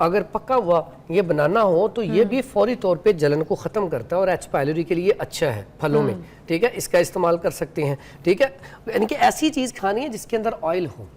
अगर पका हुआ ये बनाना हो तो ये भी फौरी तौर पे जलन को ख़त्म करता है और एच पायलोरी के लिए अच्छा है फलों में, ठीक है, इसका इस्तेमाल कर सकते हैं, ठीक है। यानी कि ऐसी चीज़ खानी है जिसके अंदर ऑयल हो।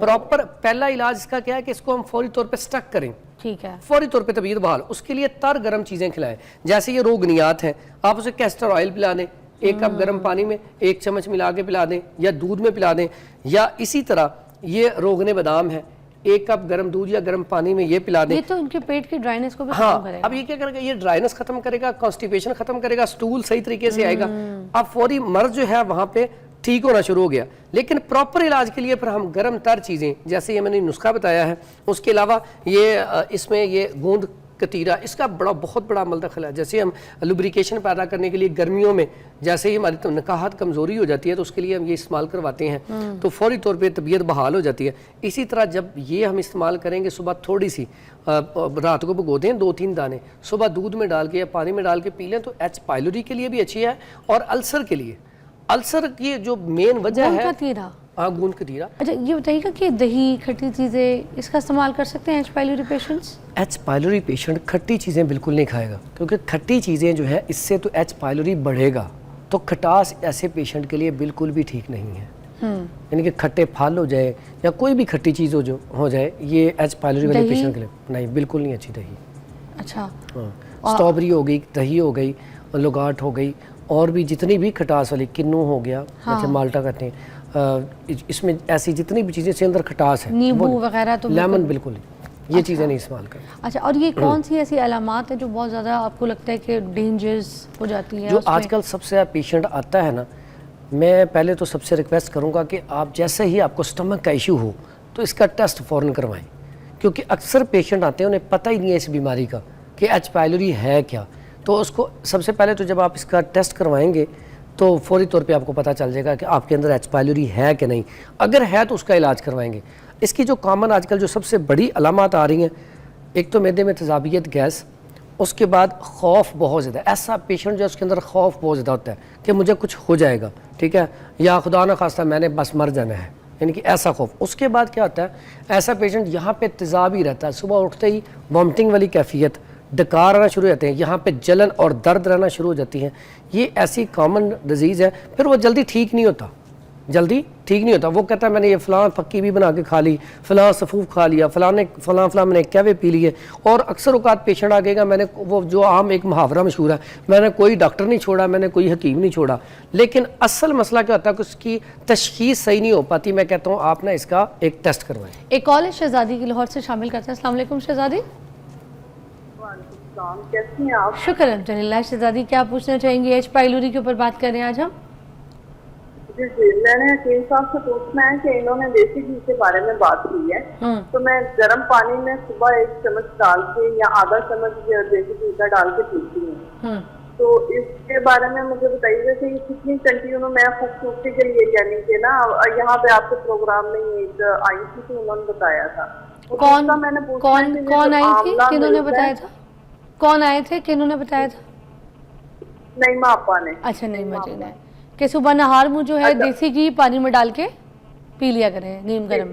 प्रॉपर पहला इलाज इसका क्या है कि इसको हम फौरी तौर पे स्टक करें, ठीक है, फौरी तौर पे तबीयत बहाल। उसके लिए तर गर्म चीज़ें खिलाएं, जैसे ये रोगनियात हैं, आप उसे कैस्टर ऑयल पिला दें, 1 कप गर्म पानी में 1 चम्मच मिला के पिला दें या दूध में पिला दें, या इसी तरह ये रोगने बादाम है, 1 कप गर्म दूध या गर्म पानी में ये पिला दें। ये तो उनके पेट की ड्राइनेस को भी हाँ, खत्म करेगा। अब ये क्या करेगा, ये ड्राइनेस खत्म करेगा, कॉन्स्टिपेशन खत्म करेगा, स्टूल सही तरीके से आएगा। अब फौरी मर्ज जो है वहां पे ठीक होना शुरू हो गया। लेकिन प्रॉपर इलाज के लिए फिर हम गर्म तर चीज़ें, जैसे ये मैंने नुस्खा बताया है, उसके अलावा ये इसमें ये गूंद कतीरा, इसका बहुत बड़ा अमल दखल है। जैसे हम लुब्रिकेशन पैदा करने के लिए गर्मियों में जैसे ही हमारी नकाहत कमज़ोरी हो जाती है तो उसके लिए हम ये इस्तेमाल करवाते हैं, तो फौरी तौर पे तबीयत बहाल हो जाती है। इसी तरह जब ये हम इस्तेमाल करेंगे, सुबह थोड़ी सी रात को भिगो दें 2-3 दाने, सुबह दूध में डाल के या पानी में डाल के पी लें, तो एच पायलोरी के लिए भी अच्छी है और अल्सर के लिए। अल्सर की जो मेन वजह है, हाँ, गूंद कतीरा। अच्छा, ये बताइएगा कि दही खट्टी चीज़ें इसका इस्तेमाल कर सकते हैं H pylori patients? H pylori patient खट्टी चीज़ें बिल्कुल नहीं खाएगा, क्योंकि खट्टी चीज़ें जो है इससे तो एच पायलोरी बढ़ेगा, तो खटास ऐसे पेशेंट के लिए बिल्कुल भी ठीक नहीं है। यानी कि खट्टे फल हो जाए या कोई भी खट्टी चीज़ हो जाए, ये एच पायलोरी वाले पेशेंट के लिए नहीं, बिल्कुल नहीं अच्छी दही। अच्छा, हाँ, स्ट्रॉबेरी हो गई, दही हो गई, लोगाट हो गई, और भी जितनी भी खटास वाली, किन्नू हो गया, जैसे माल्टा कहते हैं, इसमें ऐसी जितनी भी चीज़ें से अंदर खटास है, नींबू वगैरह, तो लेमन बिल्कुल नहीं, ये चीज़ें नहीं इस्तेमाल करें। अच्छा, और ये कौन सी ऐसी अलामात है जो बहुत ज़्यादा आपको लगता है कि डेंजरस हो जाती है? जो आजकल सबसे पेशेंट आता है ना, मैं पहले तो सबसे रिक्वेस्ट करूँगा कि आप जैसे ही आपको स्टमक का इशू हो तो इसका टेस्ट फ़ौरन करवाएं, क्योंकि अक्सर पेशेंट आते हैं उन्हें पता ही नहीं है इस बीमारी का कि एच पायलोरी है क्या। तो उसको सबसे पहले तो जब आप इसका टेस्ट करवाएंगे तो फौरी तौर पे आपको पता चल जाएगा कि आपके अंदर एच पायलोरी है कि नहीं। अगर है तो उसका इलाज करवाएंगे। इसकी जो कॉमन आजकल जो सबसे बड़ी अलामत आ रही हैं, एक तो मैदे में तेज़ाबियत गैस, उसके बाद खौफ बहुत ज़्यादा, ऐसा पेशेंट जो उसके अंदर खौफ बहुत ज़्यादा होता है कि मुझे कुछ हो जाएगा, ठीक है, या खुदा न खास्ता मैंने बस मर जाना है, यानी कि ऐसा खौफ। उसके बाद क्या होता है, ऐसा पेशेंट यहाँ पे तेज़ाब ही रहता है, सुबह उठते ही वॉमिटिंग वाली कैफियत, डकार आना शुरू हो जाते हैं, यहाँ पे जलन और दर्द रहना शुरू हो जाती हैं। ये ऐसी कॉमन डिजीज़ है, फिर वो जल्दी ठीक नहीं होता, जल्दी ठीक नहीं होता। वो कहता है मैंने ये फ़लाँ पक्की भी बना के खा ली, फ़लाँ सफ़ूफ खा लिया, फ़लाँ मैंने कहवे पी लिए, और अक्सर औकात पेशेंट आ गएगा, मैंने वो जो आम एक मुहावरा मशहूर है, मैंने कोई डॉक्टर नहीं छोड़ा, मैंने कोई हकीम नहीं छोड़ा। लेकिन असल मसला क्या होता है कि उसकी तशख़ीस सही नहीं हो पाती। मैं कहता हूँ आप ना इसका एक टेस्ट करवाएं। एक कॉल है शहजादी की लाहौर से, शामिल करते हैं। अस्सलाम वालेकुम शहजादी। कैसी हैं आप? शुक्र अल्हम्दुलिल्लाह। शहजादी, क्या पूछना चाहेंगी? एच पायलोरी के ऊपर बात कर रहे हैं आज हम। जी जी, मैंने हकीम साहब से पूछना है कि इन्होंने देसी घी के बारे में बात की है, तो मैं गर्म पानी में सुबह 1 चम्मच डाल के या आधा चम्मच देसी घी का डाल के पीती हूँ, तो इसके बारे में मुझे बताइएगा कि ये कितनी कंटिन्यू मैं खूबसूरती के लिए, यानी कि ना यहाँ पे आपके प्रोग्राम में एक आई थी तो उन्होंने बताया था। कौन आई थी, किन्होंने बताया था? कौन आए थे, किन्होंने बताया था? नईमा आपा ने। अच्छा, नईमा जी ने, कि सुबह नहार मुँह जो है देसी घी पानी में डाल के पी लिया करें नीम गर्म।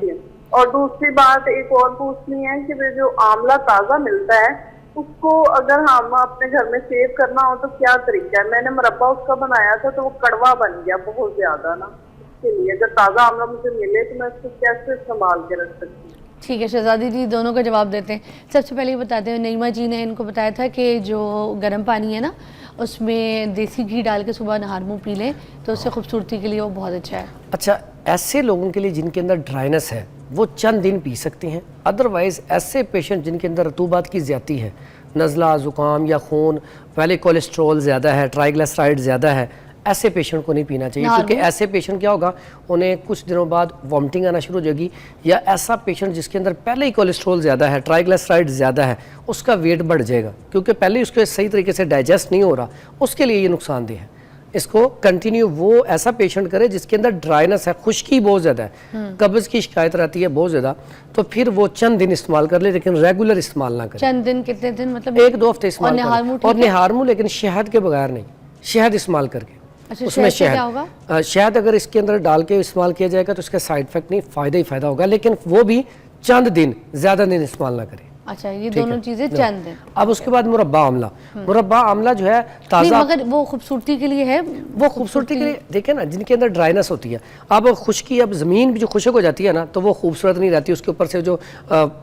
और दूसरी बात एक और पूछनी है कि जो आंवला ताज़ा मिलता है उसको अगर हम अपने घर में सेव करना हो तो क्या तरीका है? मैंने मुरब्बा उसका बनाया था तो वो कड़वा बन गया बहुत ज्यादा ना, इसके लिए अगर ताज़ा आंवला मुझे मिले तो मैं उसको कैसे संभाल के रख सकती हूँ? ठीक है शहजादी जी, दोनों का जवाब देते हैं। सबसे पहले ये बताते हैं, नईमा जी ने इनको बताया था कि जो गर्म पानी है ना उसमें देसी घी डाल के सुबह नहार मुँह पी लें तो उससे खूबसूरती के लिए वो बहुत अच्छा है। अच्छा, ऐसे लोगों के लिए जिनके अंदर ड्राइनेस है वो चंद दिन पी सकते हैं। अदरवाइज़ ऐसे पेशेंट जिनके अंदर रतूबात की ज़्यादती है, नज़ला, ज़ुकाम या खून, पहले कोलेस्ट्रॉल ज़्यादा है, ट्राइग्लिसराइड ज़्यादा है, ऐसे पेशेंट को नहीं पीना चाहिए, क्योंकि ऐसे पेशेंट क्या होगा, उन्हें कुछ दिनों बाद वॉमिटिंग आना शुरू हो जाएगी। या ऐसा पेशेंट जिसके अंदर पहले ही कोलेस्ट्रॉल ज़्यादा है, ट्राइग्लिसराइड ज़्यादा है, उसका वेट बढ़ जाएगा, क्योंकि पहले ही उसको सही तरीके से डाइजेस्ट नहीं हो रहा, उसके लिए ये नुकसानदेह है। इसको कंटिन्यू वो ऐसा पेशेंट करे जिसके अंदर ड्राइनेस है, खुश्की बहुत ज़्यादा है, कब्ज़ की शिकायत रहती है बहुत ज़्यादा, तो फिर वो चंद दिन इस्तेमाल कर ले, लेकिन रेगुलर इस्तेमाल ना करें। चंद दिन कितने दिन? मतलब 1-2 हफ्ते इस्तेमाल करें, और निहार मुँह, लेकिन शहद के बगैर नहीं, शहद इस्तेमाल करके। अच्छा, उसमें शहद, शहद अगर इसके अंदर डाल के इस्तेमाल किया जाएगा तो इसका साइड इफेक्ट नहीं, फ़ायदा ही फ़ायदा होगा, लेकिन वो भी चंद दिन, ज़्यादा दिन इस्तेमाल ना करें। अच्छा, ये ठीक दोनों है। चीजें चंद हैं। अब उसके बाद मुरब्बा आमला, मुरब्बा आमला जो है नहीं, ताज़ा, मगर वो खूबसूरती के लिए है, वो खूबसूरती के लिए देखें ना, जिनके अंदर ड्राइनेस होती है, अब खुश्की, अब ज़मीन भी जो खुशक हो जाती है ना, तो वो खूबसूरत नहीं रहती, उसके ऊपर से जो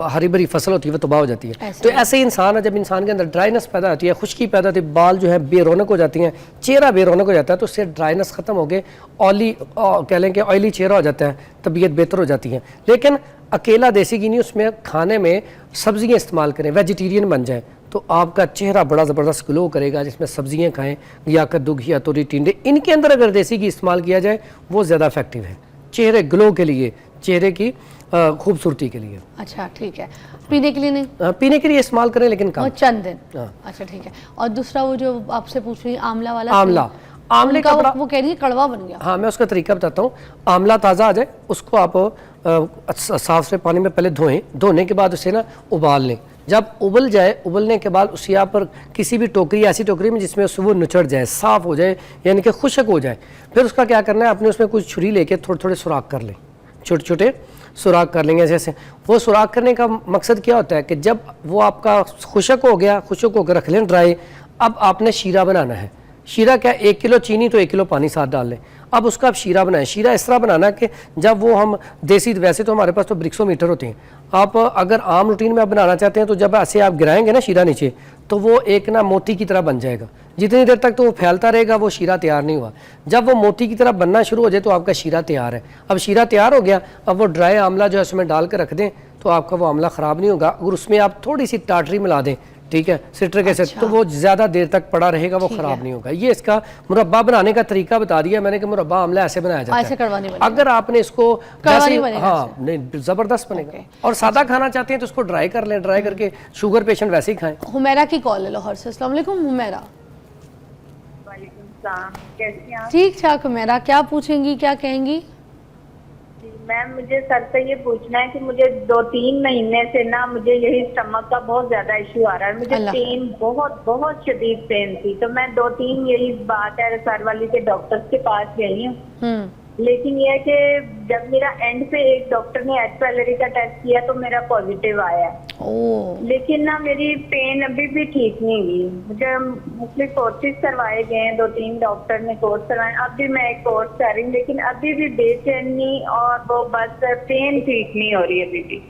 हरी भरी फसल होती है वो तबाह हो जाती है। तो ऐसे ही इंसान है, जब इंसान के अंदर ड्राइनेस पैदा होती है, खुश्की पैदा होती है, बाल जो है बेरौनक हो जाती हैं, चेहरा बेरौनक हो जाता है, तो उससे ड्राइनेस ख़त्म हो गए, ऑयली कह लें कि ऑयली चेहरा हो जाता है, तबीयत बेहतर हो जाती है। लेकिन अकेला देसी घी नहीं, उसमें खाने में सब्जियां इस्तेमाल करें, वेजिटेरियन बन जाए तो आपका चेहरा बड़ा ज़बरदस्त ग्लो करेगा, जिसमें सब्जियां खाएं या कद्दू घी या तोरी टिंडे, इनके अंदर अगर देसी घी इस्तेमाल किया जाए वो ज़्यादा इफेक्टिव है चेहरे ग्लो के लिए, चेहरे की खूबसूरती के लिए। अच्छा ठीक है, पीने के लिए नहीं? पीने के लिए इस्तेमाल करें लेकिन वो कम। चंद दिन। हाँ। अच्छा ठीक है। और दूसरा वो जो आपसे पूछ रही आंवला वाला, आंवला, आंवले का बड़ा, वो कह रही है कड़वा बन गया। हाँ, मैं उसका तरीका बताता हूँ। आंवला ताज़ा आ जाए, उसको आप साफ से पानी में पहले धोएं, धोने के बाद उसे ना उबाल लें। जब उबल जाए, उबलने के बाद उसे आप किसी भी टोकरी, ऐसी टोकरी में जिसमें वो निचड़ जाए, साफ़ हो जाए, यानी कि खुशक हो जाए, फिर उसका क्या करना है, आपने उसमें कुछ छुरी लेके थोड़े थोड़े सुराख कर लें, छोटे छोटे सुराख कर लेंगे जैसे। वो सुराख करने का मकसद क्या होता है कि जब वो आपका खुशक हो गया, खुशक होकर रख लें ड्राई, अब आपने शीरा बनाना है। शीरा क्या, 1 किलो चीनी तो 1 किलो पानी साथ डाल लें। अब उसका आप शीरा बनाएं। शीरा इस तरह बनाना कि जब वो हम देसी, वैसे तो हमारे पास तो ब्रिक्सोमीटर होते हैं, आप अगर आम रूटीन में आप बनाना चाहते हैं तो जब ऐसे आप गिराएंगे ना शीरा नीचे, तो वो एक ना मोती की तरह बन जाएगा। जितनी देर तक तो वो फैलता रहेगा वो शीरा तैयार नहीं हुआ। जब वो मोती की तरह बनना शुरू हो जाए तो आपका शीरा तैयार है। अब शीरा तैयार हो गया, अब वो ड्राई आंवला जो है उसमें डाल कर रख दें तो आपका वो आंवला ख़राब नहीं होगा। अगर उसमें आप थोड़ी सी टाटरी मिला दें, ठीक है, सिट्रिक एसिड, तो वो ज़्यादा देर तक पड़ा रहेगा, वो ख़राब नहीं होगा। ये इसका मुरब्बा बनाने का तरीका बता दिया मैंने कि मुरब्बा आंवला ऐसे बनाया जाता ऐसे कड़वा नहीं है। बनेगा। अगर आपने इसको कड़वा नहीं बनेगा हाँ, नहीं, ज़बरदस्त बनेगा। और सादा खाना चाहते हैं तो उसको ड्राई कर लें, ड्राई करके शुगर पेशेंट वैसे ही खाएं। हुमैरा की कॉल है लाहौर से। अस्सलाम वालेकुम हुमैरा। वालेकुम सलाम, कैसी हैं आप? ठीक ठाक हुमैरा, क्या पूछेंगी, क्या कहेंगी? मैम, मुझे सर से ये पूछना है कि मुझे 2-3 महीने से ना मुझे यही स्टमक का बहुत ज्यादा इशू आ रहा है। मुझे अल्लाह। पेन, बहुत बहुत शदीद पेन थी, तो मैं 2-3 यही बात है सर वाली के डॉक्टर्स के पास गई हूँ। लेकिन ये है कि जब मेरा एंड पे एक डॉक्टर ने एच पाइलरी का टेस्ट किया तो मेरा पॉजिटिव आया, लेकिन ना मेरी पेन अभी भी ठीक नहीं हुई। मुझे मुख्तलिफ कोर्सेज करवाए गए हैं, 2-3 डॉक्टर ने कोर्स करवाए, अब भी मैं एक कोर्स कर रही हूँ, लेकिन अभी भी बेचैनी और वो बस पेन ठीक नहीं हो रही है अभी भी।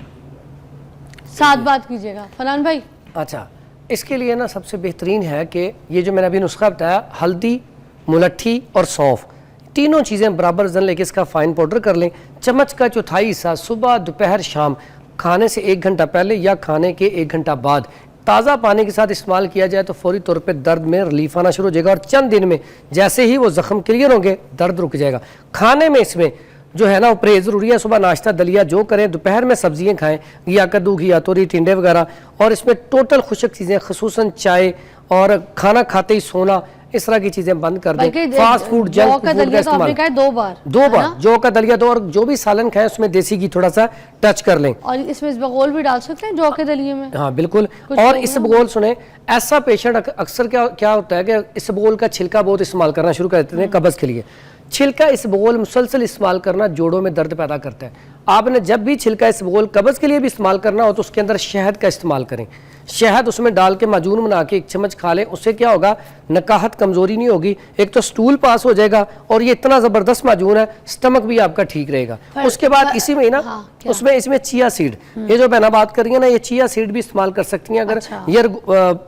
साथ बात कीजिएगा फरहान भाई। अच्छा, इसके लिए ना सबसे बेहतरीन है कि ये जो मैंने अभी नुस्खा बताया, हल्दी, मुलट्ठी और सौंफ, तीनों चीज़ें बराबर वजन लेके इसका फाइन पाउडर कर लें। चम्मच का चौथाई हिस्सा सुबह, दोपहर, शाम, खाने से 1 घंटा पहले या खाने के 1 घंटा बाद ताज़ा पानी के साथ इस्तेमाल किया जाए तो फौरी तौर पे दर्द में रिलीफ आना शुरू हो जाएगा और चंद दिन में जैसे ही वो ज़ख्म क्लियर होंगे दर्द रुक जाएगा। खाने में इसमें जो है ना वो परहेज ज़रूरी है। सुबह नाश्ता दलिया जो करें, दोपहर में सब्जियां खाएं या कद्दू घी या तोरी टिंडे वगैरह, और इसमें टोटल खुशक चीज़ें खसूसन चाय और खाना खाते ही सोना, इस तरह की चीज़ें बंद कर दें। फास्ट फूड, जंक फूड का इस्तेमाल 2 बार, 2 बार जौ का दलिया दो, और जो भी सालन खाएं उसमें देसी घी थोड़ा सा टच कर लें। और इसमें इसबगोल भी डाल सकते हैं जौ के दलिये में? हाँ बिल्कुल। और इसबगोल सुने, ऐसा पेशेंट अक्सर क्या होता है कि इसबगोल का छिलका बहुत इस्तेमाल करना शुरू कर देते हैं कब्ज़ के लिए। छिलका इसबगोल मुसलसल इस्तेमाल करना जोड़ों में दर्द पैदा करता है। आपने जब भी छिलका इसबगोल कब्ज़ के लिए भी इस्तेमाल करना हो तो उसके अंदर शहद का इस्तेमाल करें। शहद उसमें डाल के माजून बना के 1 चम्मच खा लें, उससे क्या होगा, नकाहत कमज़ोरी नहीं होगी, एक तो स्टूल पास हो जाएगा और ये इतना ज़बरदस्त माजून है, स्टमक भी आपका ठीक रहेगा। उसके बाद इसी में ना उसमें इसमें चिया सीड, ये जो बहना बात कर रही है ना, ये चिया सीड भी इस्तेमाल कर सकती हैं। अगर ये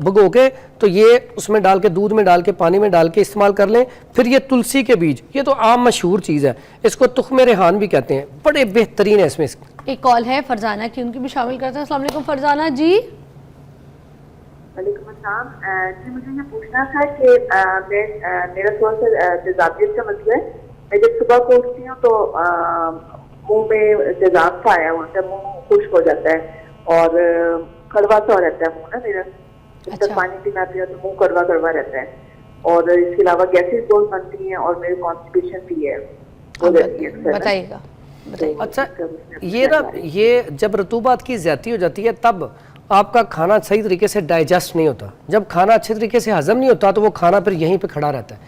भगो के तो ये उसमें डाल के, दूध में डाल के, पानी में डाल के इस्तेमाल कर लें। फिर ये तुलसी के बीज, ये तो आम मशहूर चीज़ है, इसको तुख्मे रेहान भी कहते हैं, बड़े बेहतरीन है। इसमें एक कॉल है फरजाना की, उनकी भी शामिल करते हैं। अस्सलाम वालेकुम फरजाना जी। वालेकुम अस्सलाम जी, मुझे ये पूछना था कि मेरा थोड़ा सा तेजाबियत का मसला है। मैं जब सुबह को उठती हूँ तो मुंह में तेजाब सा आया होता है, मुंह खुश्क हो जाता है और कड़वा सा हो रहता है मुंह ना मेरा। जब तक पानी पीनाती हूँ तो मुंह कड़वा कड़वा रहता है, और इसके अलावा गैसेस बहुत बनती हैं और मेरे कॉन्स्टिपेशन भी है, हो जाती है। बताइएगा। अच्छा, ये ना, ये जब रतूबात की ज़्यादती हो जाती है तब आपका खाना सही तरीके से डाइजेस्ट नहीं होता। जब खाना अच्छे तरीके से हजम नहीं होता तो वो खाना फिर यहीं पे खड़ा रहता है।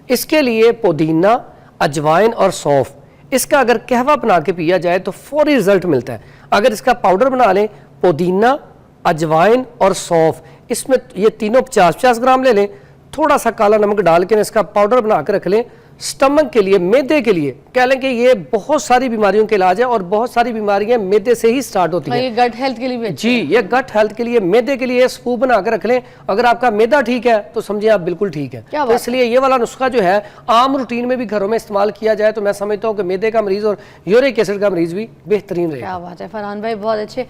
इसके लिए पुदीना, अजवाइन और सौंफ, इसका अगर कहवा बना के पिया जाए तो फौरी रिजल्ट मिलता है। अगर इसका पाउडर बना लें, पुदीना, अजवाइन और सौंफ, इसमें ये तीनों 50-50 ग्राम ले लें। थोड़ा सा काला नमक डाल के इसका पाउडर बना के रख लें। स्टमक के लिए, मैदे के लिए कह लें कि ये बहुत सारी बीमारियों के इलाज है और बहुत सारी बीमारियां मैदे से ही स्टार्ट होती और हैं। ये गट हेल्थ के लिए भी अच्छा जी, ये गट हेल्थ के लिए, मैदे के लिए स्कूप बना के रख लें। अगर आपका मैदा ठीक है तो समझिए आप बिल्कुल ठीक है। क्या तो बात इसलिए ये वाला नुस्खा जो है आम रूटीन में भी घरों में इस्तेमाल किया जाए तो मैं समझता हूँ कि मैदे का मरीज और यूरिक एसिड का मरीज भी बेहतरीन रहेगा। क्या बात है फरहान भाई, बहुत अच्छे।